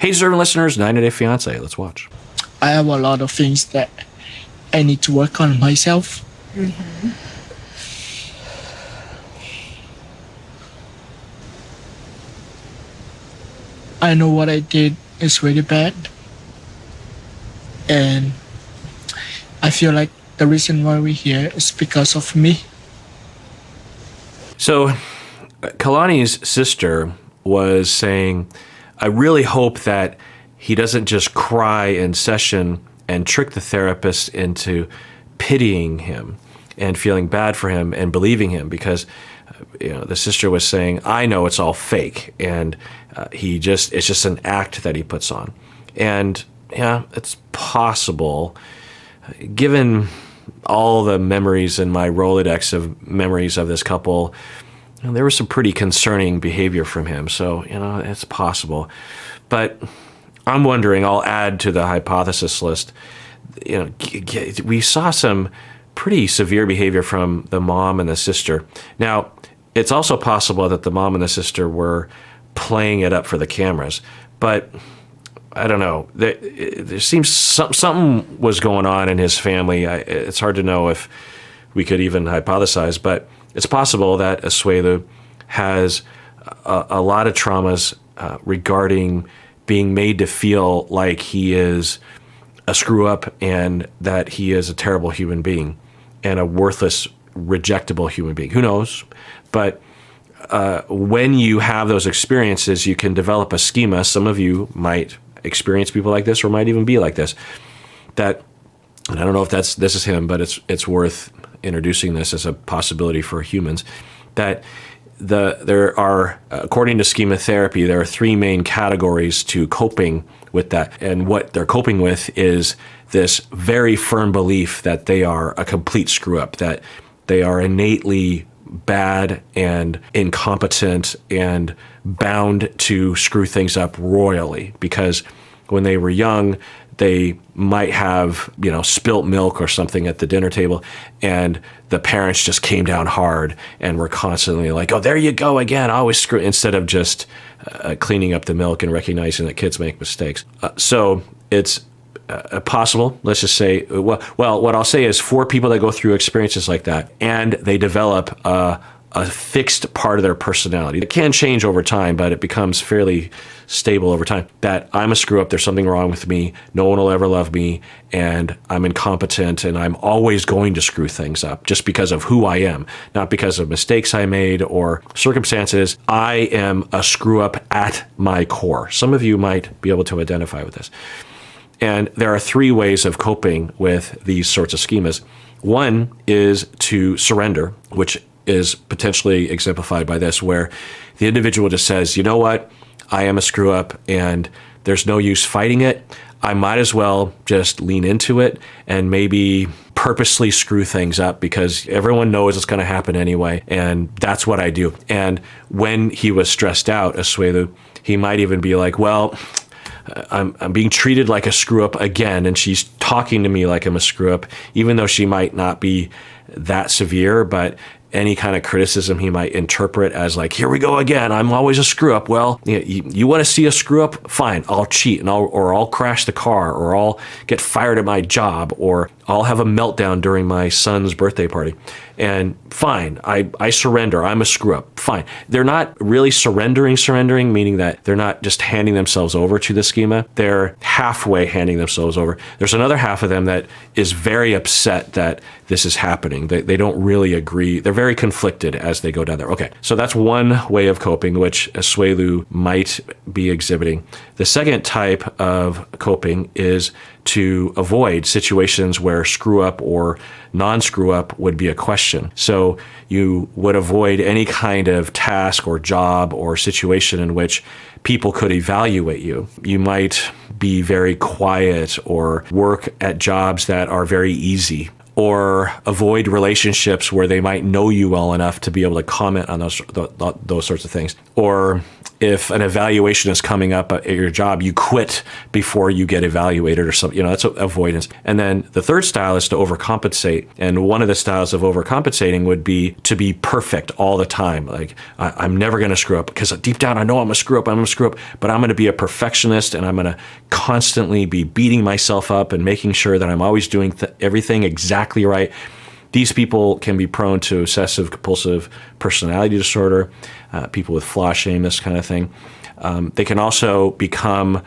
Hey, deserving listeners, 90 Day Fiancé. Let's watch. I have a lot of things that I need to work on myself. I know what I did is really bad. And I feel like the reason why we're here is because of me. So, Kalani's sister was saying, I really hope that he doesn't just cry in session and trick the therapist into pitying him and feeling bad for him and believing him, because the sister was saying, I know it's all fake, and it's just an act that he puts on. And yeah, it's possible, given all the memories in my Rolodex of memories of this couple, there was some pretty concerning behavior from him. So, it's possible. But I'm wondering, I'll add to the hypothesis list, we saw some pretty severe behavior from the mom and the sister. Now, it's also possible that the mom and the sister were playing it up for the cameras, but I don't know. There seems something was going on in his family. It's hard to know if we could even hypothesize, but it's possible that Asuelu has a lot of traumas regarding being made to feel like he is a screw up and that he is a terrible human being and a worthless, rejectable human being. Who knows? But when you have those experiences, you can develop a schema. Some of you might experience people like this or might even be like this. And I don't know if this is him, but it's worth introducing this as a possibility for humans, that there are, according to schema therapy, there are three main categories to coping with that. And what they're coping with is this very firm belief that they are a complete screw up, that they are innately bad and incompetent and bound to screw things up royally, because when they were young, they might have, spilt milk or something at the dinner table, and the parents just came down hard and were constantly like, oh, there you go again, always screw, instead of just cleaning up the milk and recognizing that kids make mistakes. So it's possible, let's just say, well, what I'll say is, for people that go through experiences like that and they develop a fixed part of their personality, it can change over time, but it becomes fairly stable over time, that I'm a screw up, there's something wrong with me, no one will ever love me, and I'm incompetent, and I'm always going to screw things up just because of who I am, not because of mistakes I made or circumstances. I am a screw up at my core. Some of you might be able to identify with this. And there are three ways of coping with these sorts of schemas. One is to surrender, which is potentially exemplified by this, where the individual just says, you know what, I am a screw up and there's no use fighting it. I might as well just lean into it and maybe purposely screw things up because everyone knows it's going to happen anyway, and that's what I do. And when he was stressed out, Asuelu, he might even be like, well, I'm being treated like a screw up again, and she's talking to me like I'm a screw up, even though she might not be that severe, but any kind of criticism he might interpret as like, here we go again, I'm always a screw up. Well, you want to see a screw up? Fine, I'll cheat, and I'll crash the car, or I'll get fired at my job, or I'll have a meltdown during my son's birthday party. And fine, I surrender, I'm a screw up, fine. They're not really surrendering, meaning that they're not just handing themselves over to the schema, they're halfway handing themselves over. There's another half of them that is very upset that this is happening. They don't really agree. They're very conflicted as they go down there. Okay, so that's one way of coping, which Asuelu might be exhibiting. The second type of coping is to avoid situations where screw up or non-screw up would be a question. So you would avoid any kind of task or job or situation in which people could evaluate you. You might be very quiet or work at jobs that are very easy. or avoid relationships where they might know you well enough to be able to comment on those sorts of things. Or if an evaluation is coming up at your job, you quit before you get evaluated or something. That's avoidance. And then the third style is to overcompensate. And one of the styles of overcompensating would be to be perfect all the time. Like, I'm never going to screw up, because deep down I know I'm going to screw up, but I'm going to be a perfectionist, and I'm going to constantly be beating myself up and making sure that I'm always doing everything exactly right. These people can be prone to obsessive compulsive personality disorder, people with flaw shame, this kind of thing. They can also become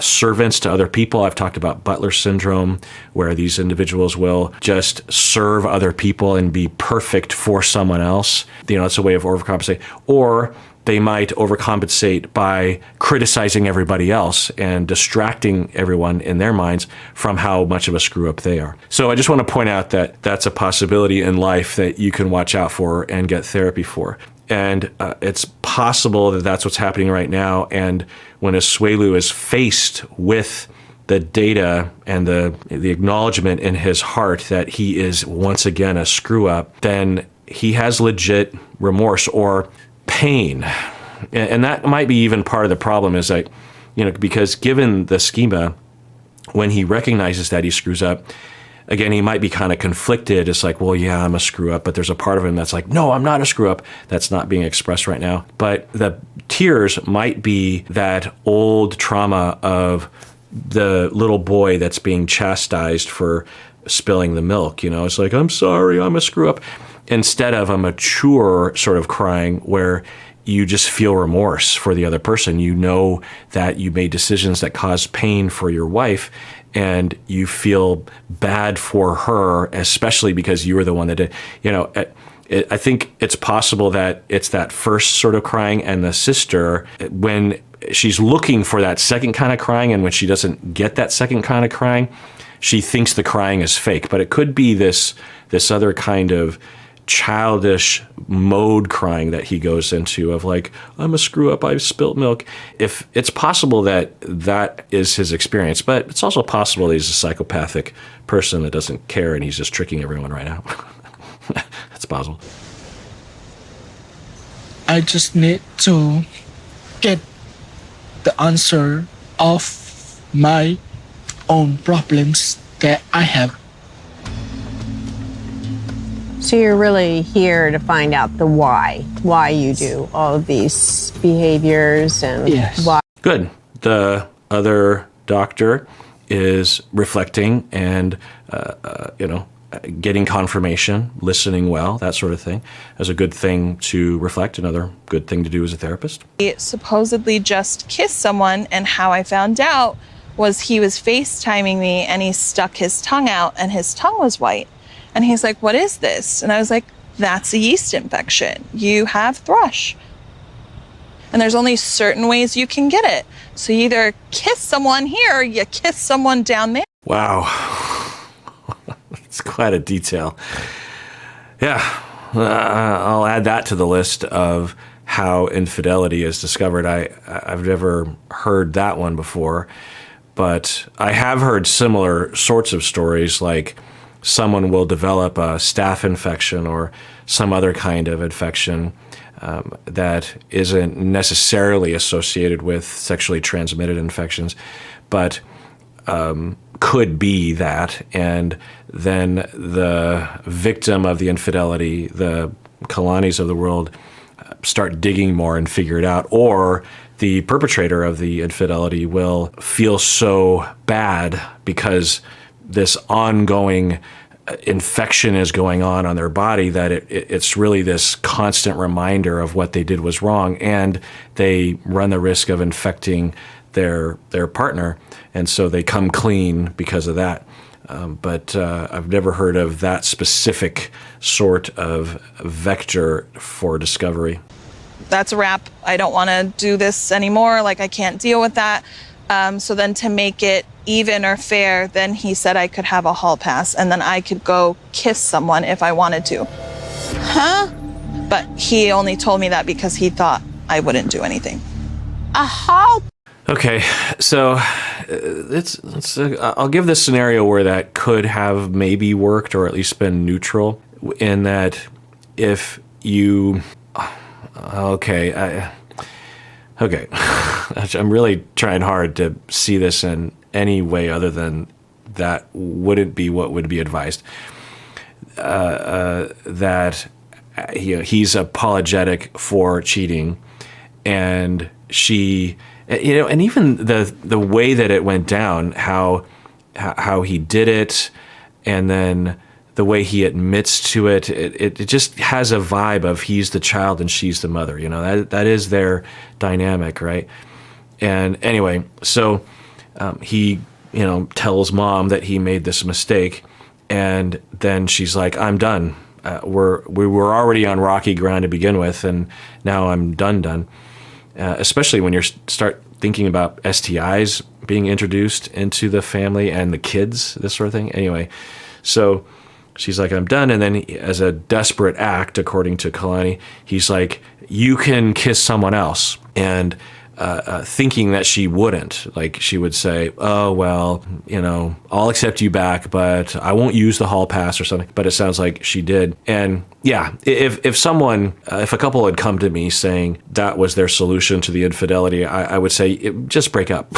servants to other people. I've talked about butler syndrome, where these individuals will just serve other people and be perfect for someone else. It's a way of overcompensating. Or they might overcompensate by criticizing everybody else and distracting everyone in their minds from how much of a screw up they are. So I just want to point out that that's a possibility in life that you can watch out for and get therapy for. And it's possible that that's what's happening right now. And when Asuelu is faced with the data and the acknowledgement in his heart that he is once again a screw up, then he has legit remorse or pain. And that might be even part of the problem, is that, because given the schema, when he recognizes that he screws up, again, he might be kind of conflicted. It's like, well, yeah, I'm a screw up, but there's a part of him that's like, no, I'm not a screw up. That's not being expressed right now. But the tears might be that old trauma of the little boy that's being chastised for spilling the milk. It's like, I'm sorry, I'm a screw up. Instead of a mature sort of crying where you just feel remorse for the other person. You know that you made decisions that caused pain for your wife, and you feel bad for her, especially because you were the one that did. I think it's possible that it's that first sort of crying, and the sister, when she's looking for that second kind of crying, and when she doesn't get that second kind of crying, she thinks the crying is fake. But it could be this other kind of childish mode crying that he goes into of like, I'm a screw up, I've spilt milk. If it's possible that that is his experience, but it's also possible that he's a psychopathic person that doesn't care and he's just tricking everyone right now. That's possible. I just need to get the answer of my own problems that I have. So you're really here to find out the why you do all of these behaviors and Yes. why. Good. The other doctor is reflecting and, getting confirmation, listening well, that sort of thing, as a good thing to reflect, another good thing to do as a therapist. He supposedly just kissed someone, and how I found out was he was FaceTiming me and he stuck his tongue out and his tongue was white. And he's like, what is this? And I was like, that's a yeast infection. You have thrush. And there's only certain ways you can get it. So you either kiss someone here or you kiss someone down there. Wow. That's quite a detail. Yeah. I'll add that to the list of how infidelity is discovered. I've never heard that one before, but I have heard similar sorts of stories, like someone will develop a staph infection or some other kind of infection that isn't necessarily associated with sexually transmitted infections, but could be that. And then the victim of the infidelity, the Kalanis of the world, start digging more and figure it out. Or the perpetrator of the infidelity will feel so bad because this ongoing infection is going on their body that it's really this constant reminder of what they did was wrong, and they run the risk of infecting their partner, and so they come clean because of that. But I've never heard of that specific sort of vector for discovery. That's a wrap. I don't want to do this anymore. Like, I can't deal with that. So then to make it even or fair, then he said I could have a hall pass and then I could go kiss someone if I wanted to. Huh? But he only told me that because he thought I wouldn't do anything. A hall? Okay, so I'll give this scenario where that could have maybe worked or at least been neutral, in that if you, okay, I'm really trying hard to see this in any way other than that wouldn't be what would be advised. That he's apologetic for cheating, and she, and even the way that it went down, how he did it, and then the way he admits to it, it just has a vibe of he's the child and she's the mother. That is their dynamic, right? And anyway, so he tells mom that he made this mistake, and then she's like, "I'm done. We were already on rocky ground to begin with, and now I'm done." Especially when you start thinking about STIs being introduced into the family and the kids, this sort of thing. Anyway, so she's like, "I'm done." And then as a desperate act, according to Kalani, he's like, "You can kiss someone else." And thinking that she wouldn't. Like, she would say, "Oh, well, I'll accept you back, but I won't use the hall pass," or something. But it sounds like she did. And yeah, if a couple had come to me saying that was their solution to the infidelity, I would say, just break up.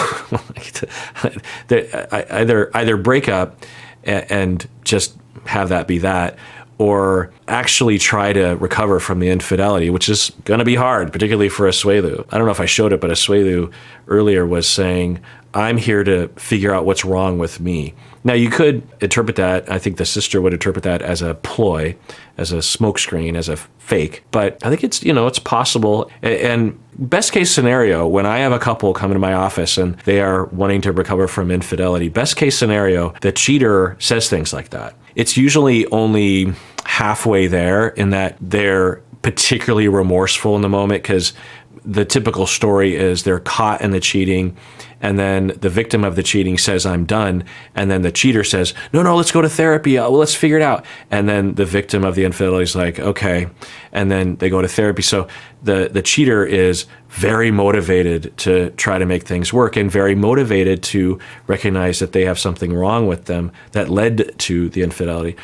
Either break up and just have that be that, or actually try to recover from the infidelity, which is going to be hard, particularly for Asuelu. I don't know if I showed it, but Asuelu earlier was saying, "I'm here to figure out what's wrong with me." Now, you could interpret that, I think the sister would interpret that as a ploy, as a smokescreen, as a fake. But I think it's possible. And best case scenario, when I have a couple come into my office and they are wanting to recover from infidelity, best case scenario, the cheater says things like that. It's usually only halfway there, in that they're particularly remorseful in the moment, because the typical story is they're caught in the cheating, and then the victim of the cheating says, "I'm done," and then the cheater says, no, let's go to therapy, well, let's figure it out." And then the victim of the infidelity is like, "Okay," and then they go to therapy. So the cheater is very motivated to try to make things work, and very motivated to recognize that they have something wrong with them that led to the infidelity.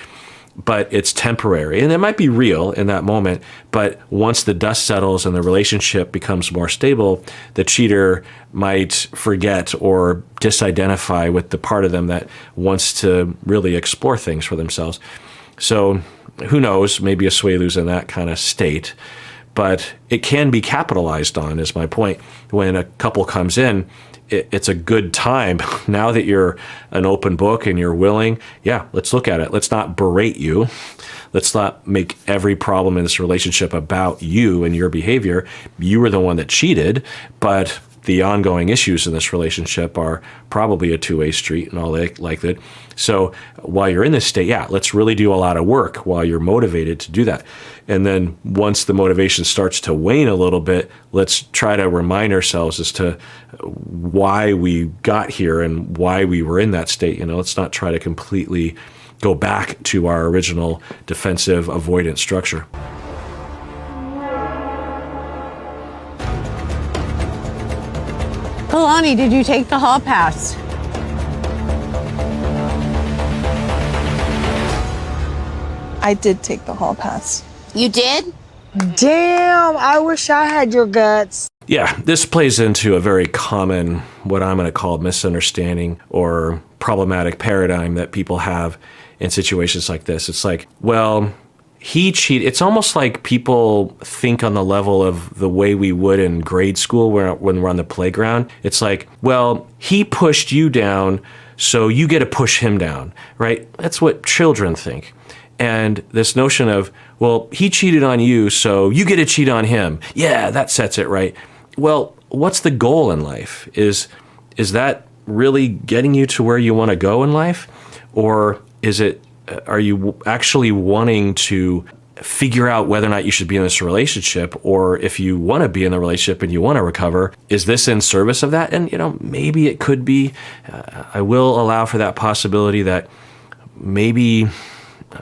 But it's temporary, and it might be real in that moment, but once the dust settles and the relationship becomes more stable, the cheater might forget or disidentify with the part of them that wants to really explore things for themselves. So who knows, maybe Asuelu's in that kind of state, but it can be capitalized on, is my point. When a couple comes in, it's a good time, now that you're an open book and you're willing, let's look at it. Let's not berate you. Let's not make every problem in this relationship about you and your behavior. You were the one that cheated, but the ongoing issues in this relationship are probably a two-way street and all like that. So while you're in this state, let's really do a lot of work while you're motivated to do that. And then once the motivation starts to wane a little bit, let's try to remind ourselves as to why we got here and why we were in that state. Let's not try to completely go back to our original defensive avoidant structure. Kalani, did you take the hall pass? I did take the hall pass. You did? Damn, I wish I had your guts. Yeah, this plays into a very common, what I'm going to call misunderstanding or problematic paradigm that people have in situations like this. It's like, well, he cheated. It's almost like people think on the level of the way we would in grade school when we're on the playground. It's like, well, he pushed you down, so you get to push him down, right? That's what children think. And this notion of, well, he cheated on you, so you get to cheat on him. Yeah, that sets it right. Well, what's the goal in life? Is that really getting you to where you want to go in life? Or are you actually wanting to figure out whether or not you should be in this relationship? Or if you want to be in the relationship and you want to recover, is this in service of that? And, maybe it could be. I will allow for that possibility that maybe,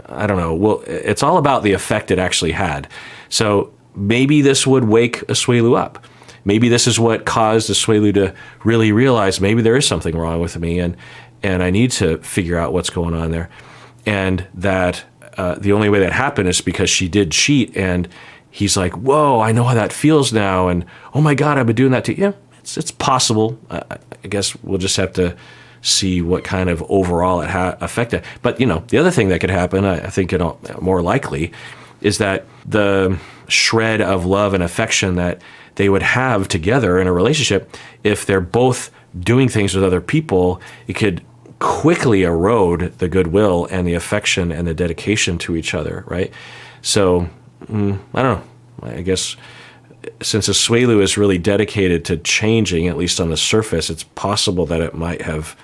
I don't know. Well, it's all about the effect it actually had. So maybe this would wake Asuelu up. maybe this is what caused Asuelu to really realize maybe there is something wrong with me, and I need to figure out what's going on there. And that the only way that happened is because she did cheat, and he's like, whoa, I know how that feels now, and oh my God, I've been doing that to you. Yeah, it's possible. I guess we'll just have to see what kind of overall effect it. But, the other thing that could happen, I think more likely, is that the shred of love and affection that they would have together in a relationship, if they're both doing things with other people, it could quickly erode the goodwill and the affection and the dedication to each other, right? So, I don't know. I guess since Asuelu is really dedicated to changing, at least on the surface, it's possible that it might have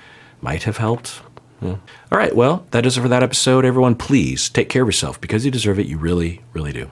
helped. Yeah. All right, well, that does it for that episode. Everyone, please take care of yourself because you deserve it. You really, really do.